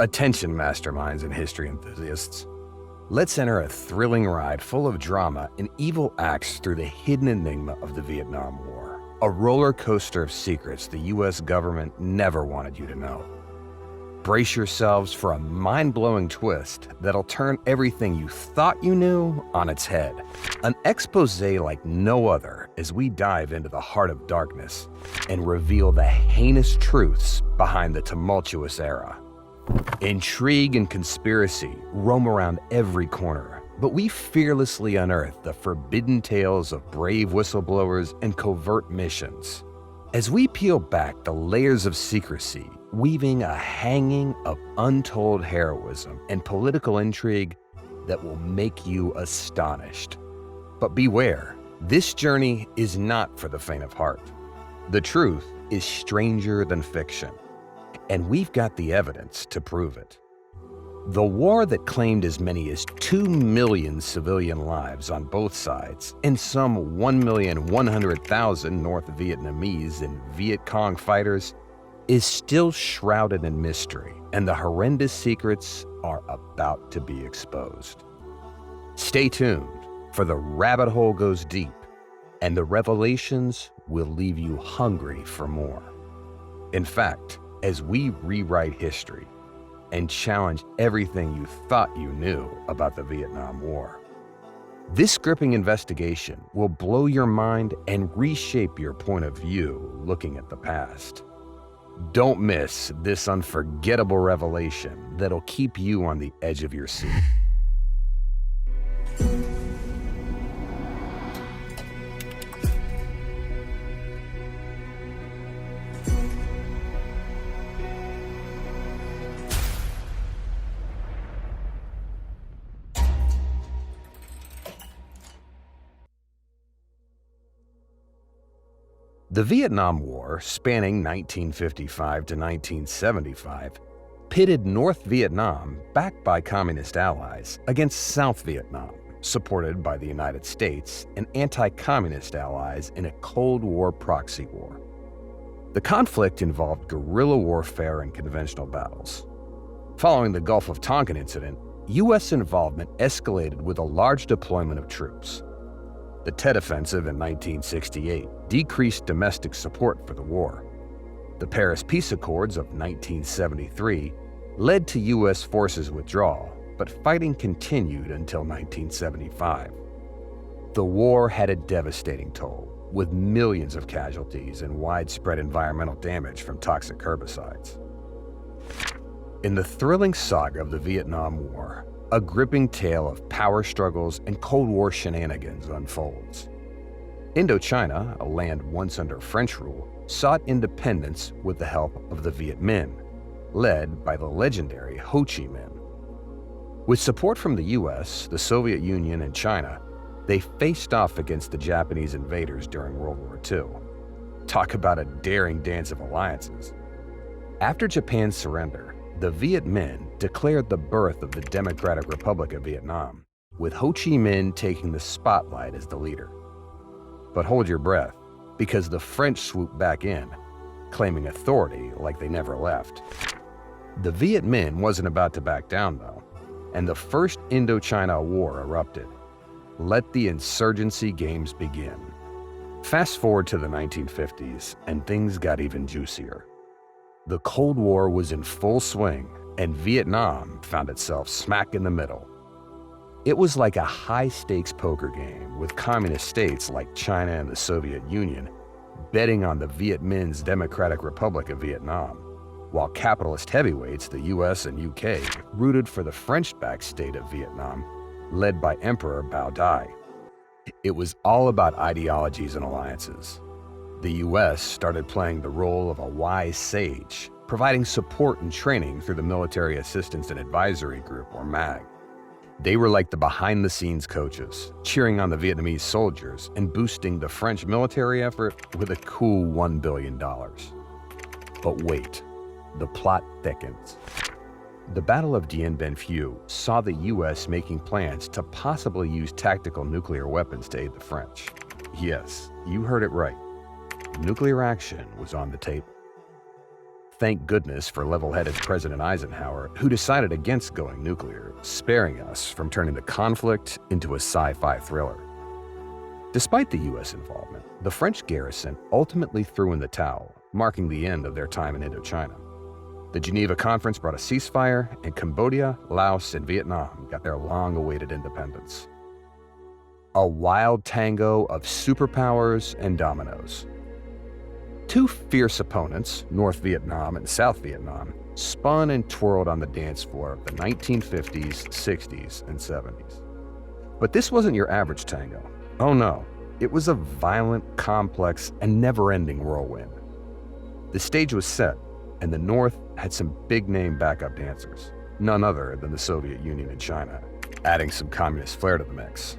Attention masterminds and history enthusiasts. Let's enter a thrilling ride full of drama and evil acts through the hidden enigma of the Vietnam War. A roller coaster of secrets the US government never wanted you to know. Brace yourselves for a mind-blowing twist that'll turn everything you thought you knew on its head. An expose like no other as we dive into the heart of darkness and reveal the heinous truths behind the tumultuous era. Intrigue and conspiracy roam around every corner, but we fearlessly unearth the forbidden tales of brave whistleblowers and covert missions. As we peel back the layers of secrecy, weaving a hanging of untold heroism and political intrigue that will make you astonished. But beware, this journey is not for the faint of heart. The truth is stranger than fiction, and we've got the evidence to prove it. The war that claimed as many as 2 million civilian lives on both sides and some 1,100,000 North Vietnamese and Viet Cong fighters is still shrouded in mystery, and the horrendous secrets are about to be exposed. Stay tuned, for the rabbit hole goes deep, and the revelations will leave you hungry for more. In fact, as we rewrite history and challenge everything you thought you knew about the Vietnam War, this gripping investigation will blow your mind and reshape your point of view looking at the past. Don't miss this unforgettable revelation that'll keep you on the edge of your seat. The Vietnam War, spanning 1955 to 1975, pitted North Vietnam, backed by communist allies, against South Vietnam, supported by the United States and anti-communist allies in a Cold War proxy war. The conflict involved guerrilla warfare and conventional battles. Following the Gulf of Tonkin incident, U.S. involvement escalated with a large deployment of troops. The Tet Offensive in 1968 decreased domestic support for the war. The Paris Peace Accords of 1973 led to U.S. forces withdrawal, but fighting continued until 1975. The war had a devastating toll, with millions of casualties and widespread environmental damage from toxic herbicides. In the thrilling saga of the Vietnam War, a gripping tale of power struggles and Cold War shenanigans unfolds. Indochina, a land once under French rule, sought independence with the help of the Viet Minh, led by the legendary Ho Chi Minh. With support from the US, the Soviet Union, and China, they faced off against the Japanese invaders during World War II. Talk about a daring dance of alliances. After Japan's surrender, the Viet Minh declared the birth of the Democratic Republic of Vietnam, with Ho Chi Minh taking the spotlight as the leader. But hold your breath, because the French swooped back in, claiming authority like they never left. The Viet Minh wasn't about to back down, though, and the First Indochina War erupted. Let the insurgency games begin. Fast forward to the 1950s, and things got even juicier. The Cold War was in full swing, and Vietnam found itself smack in the middle. It was like a high-stakes poker game, with communist states like China and the Soviet Union betting on the Viet Minh's Democratic Republic of Vietnam, while capitalist heavyweights, the US and UK, rooted for the French-backed state of Vietnam, led by Emperor Bao Dai. It was all about ideologies and alliances. The US started playing the role of a wise sage, providing support and training through the Military Assistance and Advisory Group, or MAG. They were like the behind-the-scenes coaches, cheering on the Vietnamese soldiers and boosting the French military effort with a cool $1 billion. But wait, the plot thickens. The Battle of Dien Bien Phu saw the US making plans to possibly use tactical nuclear weapons to aid the French. Yes, you heard it right. Nuclear action was on the table. Thank goodness for level-headed President Eisenhower, who decided against going nuclear, sparing us from turning the conflict into a sci-fi thriller. Despite the U.S. involvement, the French garrison ultimately threw in the towel, marking the end of their time in Indochina. The Geneva Conference brought a ceasefire, and Cambodia, Laos, and Vietnam got their long-awaited independence. A wild tango of superpowers and dominoes. Two fierce opponents, North Vietnam and South Vietnam, spun and twirled on the dance floor of the 1950s, 60s, and 70s. But this wasn't your average tango. Oh no, it was a violent, complex, and never-ending whirlwind. The stage was set, and the North had some big-name backup dancers, none other than the Soviet Union and China, adding some communist flair to the mix.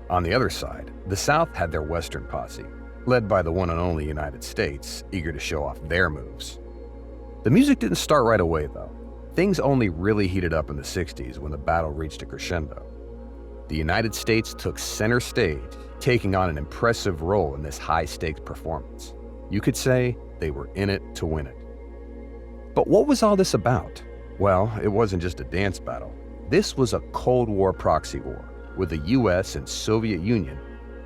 On the other side, the South had their Western posse, led by the one and only United States, eager to show off their moves. The music didn't start right away, though. Things only really heated up in the 60s when the battle reached a crescendo. The United States took center stage, taking on an impressive role in this high-stakes performance. You could say they were in it to win it. But what was all this about? Well, it wasn't just a dance battle. This was a Cold War proxy war, with the US and Soviet Union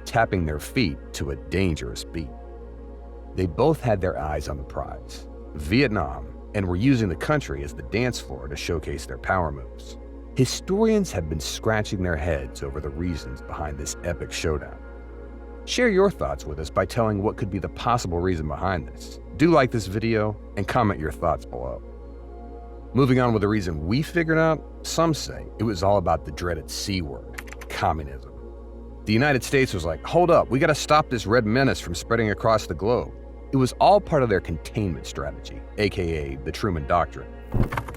tapping their feet to a dangerous beat. They both had their eyes on the prize, Vietnam, and were using the country as the dance floor to showcase their power moves. Historians have been scratching their heads over the reasons behind this epic showdown. Share your thoughts with us by telling what could be the possible reason behind this. Do like this video and comment your thoughts below. Moving on with the reason we figured out, some say it was all about the dreaded C word, communism. The United States was like, hold up, we gotta stop this red menace from spreading across the globe. It was all part of their containment strategy, aka the Truman Doctrine.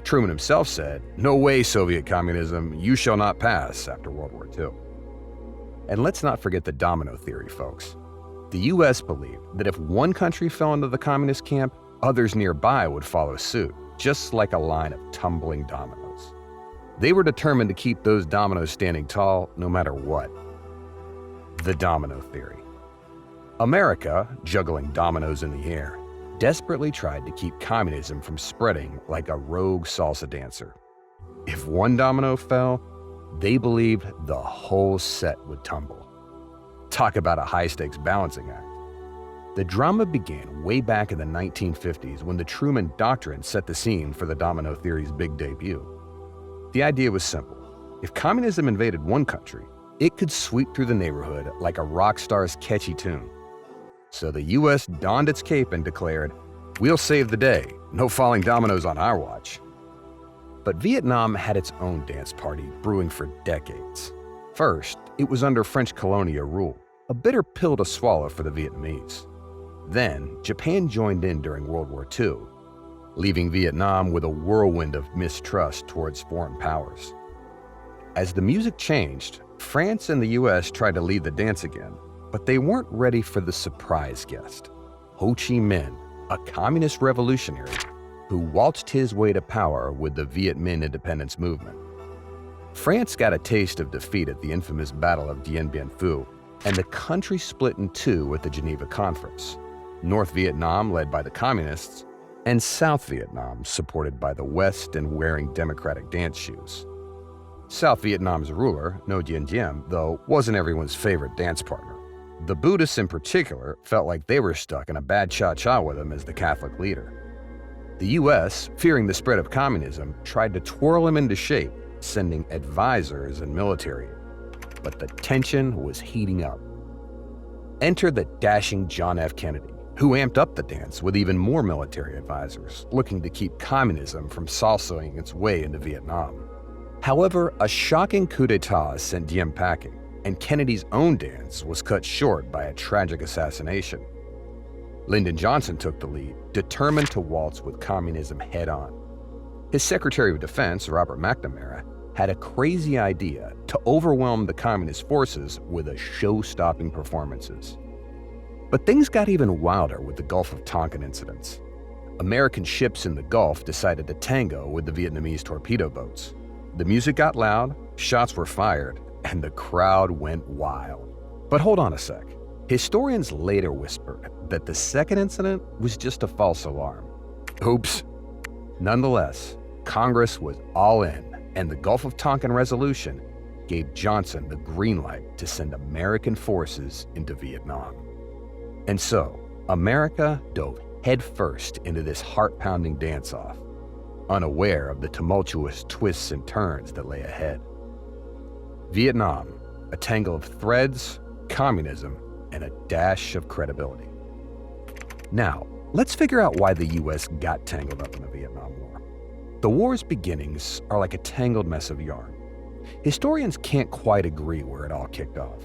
Truman himself said, "No way, Soviet communism, you shall not pass," after World War II. And let's not forget the Domino Theory, folks. The US believed that if one country fell into the communist camp, others nearby would follow suit, just like a line of tumbling dominoes. They were determined to keep those dominoes standing tall no matter what. The Domino Theory. America, juggling dominoes in the air, desperately tried to keep communism from spreading like a rogue salsa dancer. If one domino fell, they believed the whole set would tumble. Talk about a high-stakes balancing act. The drama began way back in the 1950s when the Truman Doctrine set the scene for the Domino Theory's big debut. The idea was simple. If communism invaded one country, it could sweep through the neighborhood like a rock star's catchy tune. So the US donned its cape and declared, "We'll save the day, no falling dominoes on our watch." But Vietnam had its own dance party brewing for decades. First, it was under French colonial rule, a bitter pill to swallow for the Vietnamese. Then, Japan joined in during World War II, leaving Vietnam with a whirlwind of mistrust towards foreign powers. As the music changed, France and the US tried to lead the dance again, but they weren't ready for the surprise guest, Ho Chi Minh, a communist revolutionary who waltzed his way to power with the Viet Minh independence movement. France got a taste of defeat at the infamous Battle of Dien Bien Phu, and the country split in two at the Geneva Conference. North Vietnam, led by the communists, and South Vietnam, supported by the West and wearing democratic dance shoes. South Vietnam's ruler, Ngo Dinh Diem, though, wasn't everyone's favorite dance partner. The Buddhists in particular felt like they were stuck in a bad cha-cha with him as the Catholic leader. The US, fearing the spread of communism, tried to twirl him into shape, sending advisors and military. But the tension was heating up. Enter the dashing John F. Kennedy, who amped up the dance with even more military advisors, looking to keep communism from salsaing its way into Vietnam. However, a shocking coup d'etat sent Diem packing, and Kennedy's own dance was cut short by a tragic assassination. Lyndon Johnson took the lead, determined to waltz with communism head-on. His Secretary of Defense, Robert McNamara, had a crazy idea to overwhelm the communist forces with a show-stopping performances. But things got even wilder with the Gulf of Tonkin incidents. American ships in the Gulf decided to tango with the Vietnamese torpedo boats. The music got loud, shots were fired, and the crowd went wild. But hold on a sec. Historians later whispered that the second incident was just a false alarm. Oops, Nonetheless, Congress was all in, and the Gulf of Tonkin resolution gave Johnson the green light to send American forces into Vietnam. And so, America dove headfirst into this heart-pounding dance-off, unaware of the tumultuous twists and turns that lay ahead. Vietnam, a tangle of threads, communism, and a dash of credibility. Now, let's figure out why the US got tangled up in the Vietnam War. The war's beginnings are like a tangled mess of yarn. Historians can't quite agree where it all kicked off.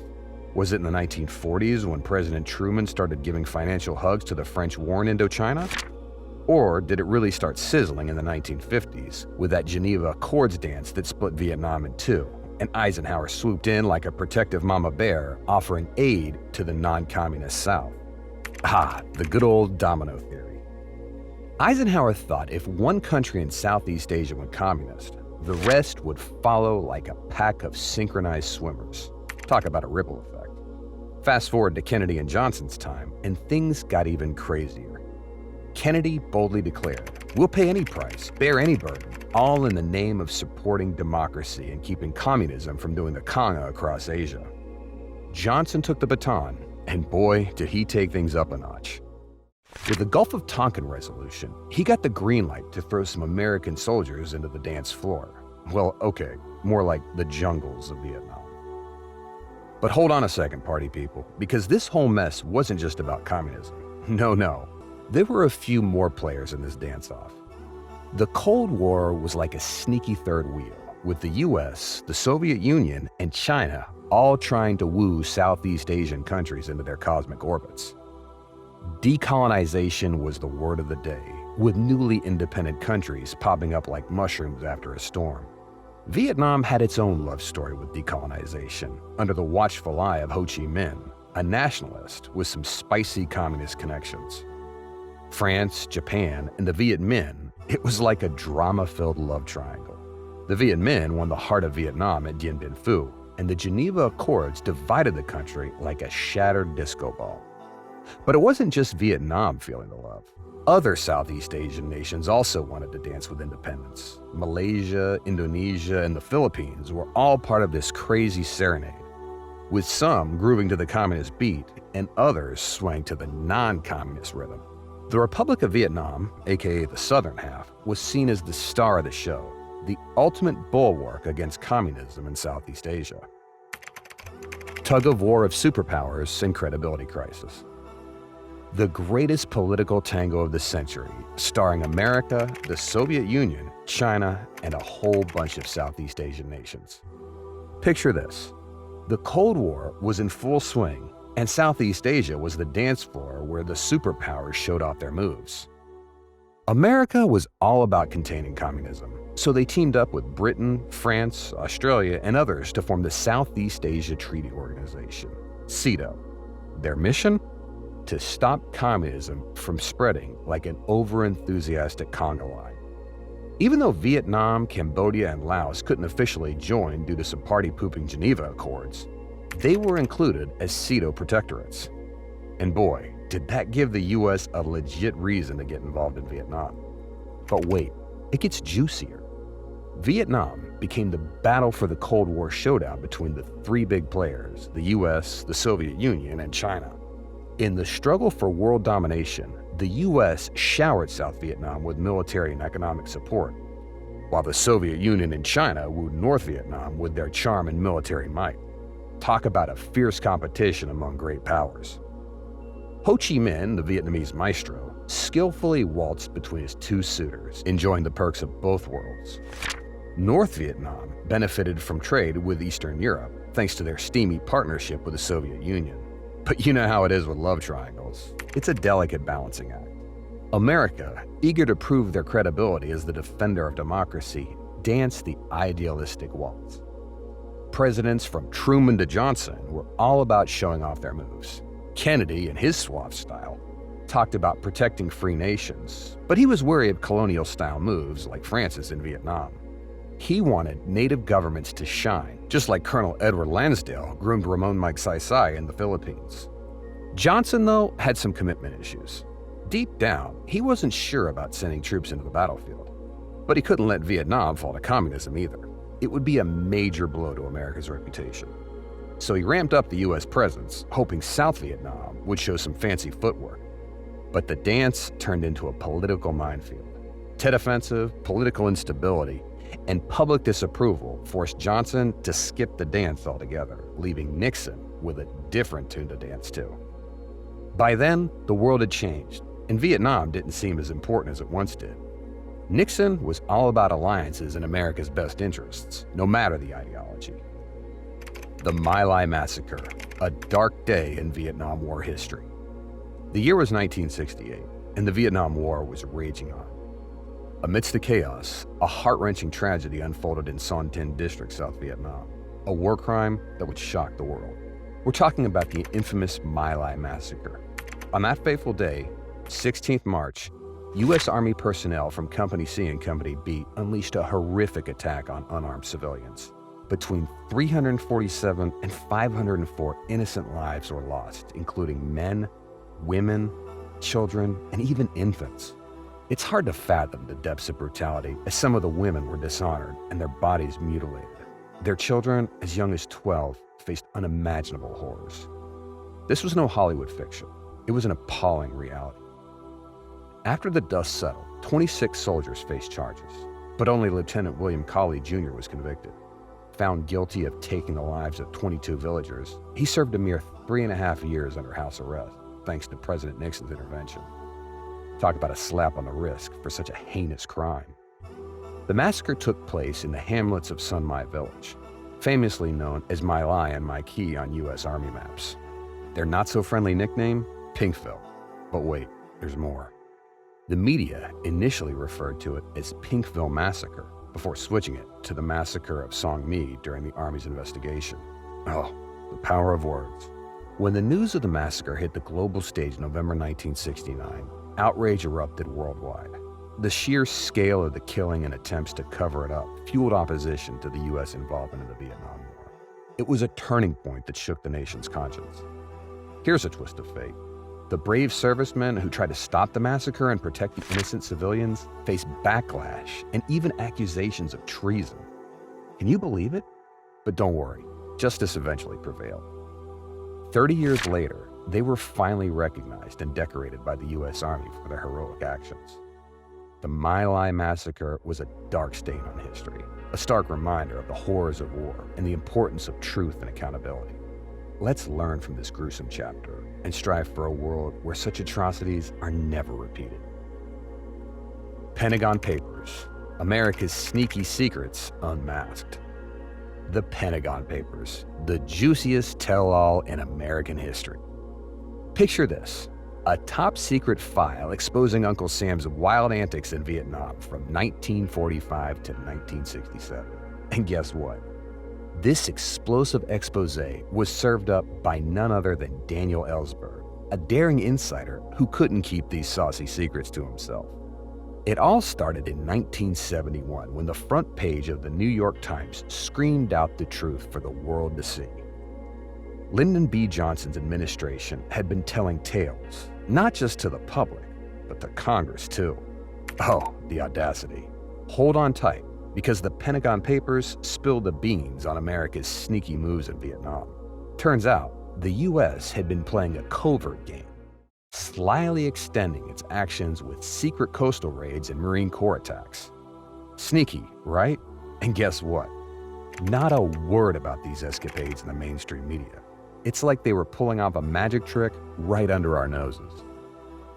Was it in the 1940s when President Truman started giving financial hugs to the French war in Indochina? Or did it really start sizzling in the 1950s with that Geneva Accords dance that split Vietnam in two, and Eisenhower swooped in like a protective mama bear, offering aid to the non-communist South? The good old Domino Theory. Eisenhower thought if one country in Southeast Asia went communist, the rest would follow like a pack of synchronized swimmers. Talk about a ripple effect. Fast forward to Kennedy and Johnson's time, and things got even crazier. Kennedy boldly declared, "We'll pay any price, bear any burden, all in the name of supporting democracy and keeping communism from doing the conga across Asia." Johnson took the baton, and boy, did he take things up a notch. With the Gulf of Tonkin resolution, he got the green light to throw some American soldiers into the dance floor. Well, okay, more like the jungles of Vietnam. But hold on a second, party people, because this whole mess wasn't just about communism. No. There were a few more players in this dance-off. The Cold War was like a sneaky third wheel, with the US, the Soviet Union, and China all trying to woo Southeast Asian countries into their cosmic orbits. Decolonization was the word of the day, with newly independent countries popping up like mushrooms after a storm. Vietnam had its own love story with decolonization, under the watchful eye of Ho Chi Minh, a nationalist with some spicy communist connections. France, Japan, and the Viet Minh, it was like a drama-filled love triangle. The Viet Minh won the heart of Vietnam at Dien Bien Phu, and the Geneva Accords divided the country like a shattered disco ball. But it wasn't just Vietnam feeling the love. Other Southeast Asian nations also wanted to dance with independence. Malaysia, Indonesia, and the Philippines were all part of this crazy serenade, with some grooving to the communist beat and others swaying to the non-communist rhythm. The Republic of Vietnam, aka the southern half, was seen as the star of the show, the ultimate bulwark against communism in Southeast Asia. Tug-of-War of superpowers and credibility crisis. The greatest political tango of the century, starring America, the Soviet Union, China, and a whole bunch of Southeast Asian nations. Picture this. The Cold War was in full swing, and Southeast Asia was the dance floor where the superpowers showed off their moves. America was all about containing communism, so they teamed up with Britain, France, Australia, and others to form the Southeast Asia Treaty Organization, SEATO. Their mission? To stop communism from spreading like an over-enthusiastic conga line. Even though Vietnam, Cambodia, and Laos couldn't officially join due to some party-pooping Geneva Accords, they were included as SEATO protectorates. And boy, did that give the US a legit reason to get involved in Vietnam. But wait, it gets juicier. Vietnam became the battle for the Cold War showdown between the three big players, the US, the Soviet Union, and China. In the struggle for world domination, the US showered South Vietnam with military and economic support, while the Soviet Union and China wooed North Vietnam with their charm and military might. Talk about a fierce competition among great powers. Ho Chi Minh, the Vietnamese maestro, skillfully waltzed between his two suitors, enjoying the perks of both worlds. North Vietnam benefited from trade with Eastern Europe, thanks to their steamy partnership with the Soviet Union. But you know how it is with love triangles. It's a delicate balancing act. America, eager to prove their credibility as the defender of democracy, danced the idealistic waltz. Presidents from Truman to Johnson were all about showing off their moves. Kennedy, in his suave style, talked about protecting free nations, but he was wary of colonial-style moves like France's in Vietnam. He wanted native governments to shine, just like Colonel Edward Lansdale groomed Ramon Magsaysay in the Philippines. Johnson, though, had some commitment issues. Deep down, he wasn't sure about sending troops into the battlefield. But he couldn't let Vietnam fall to communism either. It would be a major blow to America's reputation. So he ramped up the U.S. presence, hoping South Vietnam would show some fancy footwork. But the dance turned into a political minefield. Tet Offensive, political instability, and public disapproval forced Johnson to skip the dance altogether, leaving Nixon with a different tune to dance to. By then, the world had changed, and Vietnam didn't seem as important as it once did. Nixon was all about alliances in America's best interests, no matter the ideology. The My Lai Massacre, a dark day in Vietnam War history. The year was 1968, and the Vietnam War was raging on. Amidst the chaos, a heart-wrenching tragedy unfolded in Son Tin District, South Vietnam, a war crime that would shock the world. We're talking about the infamous My Lai Massacre. On that fateful day, 16th March, U.S. Army personnel from Company C and Company B unleashed a horrific attack on unarmed civilians. Between 347 and 504 innocent lives were lost, including men, women, children, and even infants. It's hard to fathom the depths of brutality, as some of the women were dishonored and their bodies mutilated. Their children, as young as 12, faced unimaginable horrors. This was no Hollywood fiction. It was an appalling reality. After the dust settled, 26 soldiers faced charges, but only Lieutenant William Cawley Jr. was convicted. Found guilty of taking the lives of 22 villagers, he served a mere 3.5 years under house arrest, thanks to President Nixon's intervention. Talk about a slap on the wrist for such a heinous crime. The massacre took place in the hamlets of Sun Mai Village, famously known as My Lai and My Key on U.S. Army maps. Their not-so-friendly nickname? Pinkville. But wait, there's more. The media initially referred to it as Pinkville Massacre, before switching it to the Massacre of Song Mi during the Army's investigation. Oh, the power of words. When the news of the massacre hit the global stage in November 1969, outrage erupted worldwide. The sheer scale of the killing and attempts to cover it up fueled opposition to the U.S. involvement in the Vietnam War. It was a turning point that shook the nation's conscience. Here's a twist of fate. The brave servicemen who tried to stop the massacre and protect the innocent civilians faced backlash and even accusations of treason. Can you believe it? But don't worry, justice eventually prevailed. 30 years later, they were finally recognized and decorated by the U.S. Army for their heroic actions. The My Lai Massacre was a dark stain on history, a stark reminder of the horrors of war and the importance of truth and accountability. Let's learn from this gruesome chapter and strive for a world where such atrocities are never repeated. Pentagon Papers, America's sneaky secrets unmasked. The Pentagon Papers, the juiciest tell-all in American history. Picture this, a top-secret file exposing Uncle Sam's wild antics in Vietnam from 1945 to 1967. And guess what? This explosive expose was served up by none other than Daniel Ellsberg, a daring insider who couldn't keep these saucy secrets to himself. It all started in 1971 when the front page of the New York Times screamed out the truth for the world to see. Lyndon B. Johnson's administration had been telling tales, not just to the public, but to Congress too. Oh, the audacity. Hold on tight, because the Pentagon Papers spilled the beans on America's sneaky moves in Vietnam. Turns out, the U.S. had been playing a covert game, slyly extending its actions with secret coastal raids and Marine Corps attacks. Sneaky, right? And guess what? Not a word about these escapades in the mainstream media. It's like they were pulling off a magic trick right under our noses.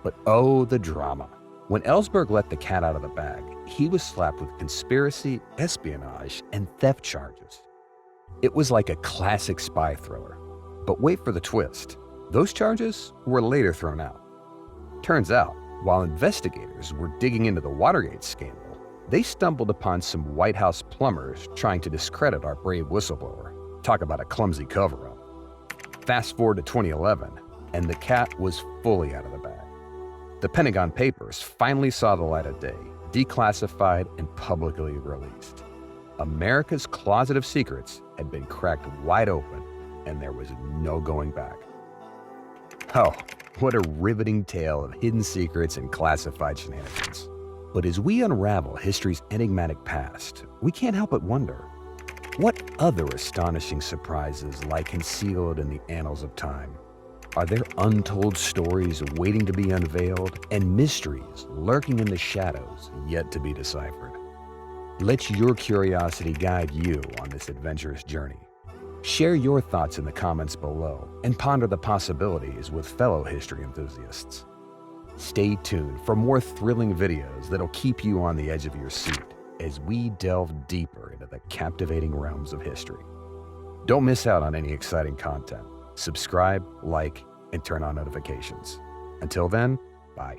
But oh, the drama. When Ellsberg let the cat out of the bag, he was slapped with conspiracy, espionage, and theft charges. It was like a classic spy thriller. But wait for the twist. Those charges were later thrown out. Turns out, while investigators were digging into the Watergate scandal, they stumbled upon some White House plumbers trying to discredit our brave whistleblower. Talk about a clumsy cover-up. Fast forward to 2011, and the cat was fully out of the bag. The Pentagon Papers finally saw the light of day, declassified and publicly released. America's closet of secrets had been cracked wide open, and there was no going back. Oh, what a riveting tale of hidden secrets and classified shenanigans. But as we unravel history's enigmatic past, we can't help but wonder, what other astonishing surprises lie concealed in the annals of time? Are there untold stories waiting to be unveiled and mysteries lurking in the shadows yet to be deciphered? Let your curiosity guide you on this adventurous journey. Share your thoughts in the comments below and ponder the possibilities with fellow history enthusiasts. Stay tuned for more thrilling videos that'll keep you on the edge of your seat as we delve deeper into the captivating realms of history. Don't miss out on any exciting content. Subscribe, like, and turn on notifications. Until then, bye.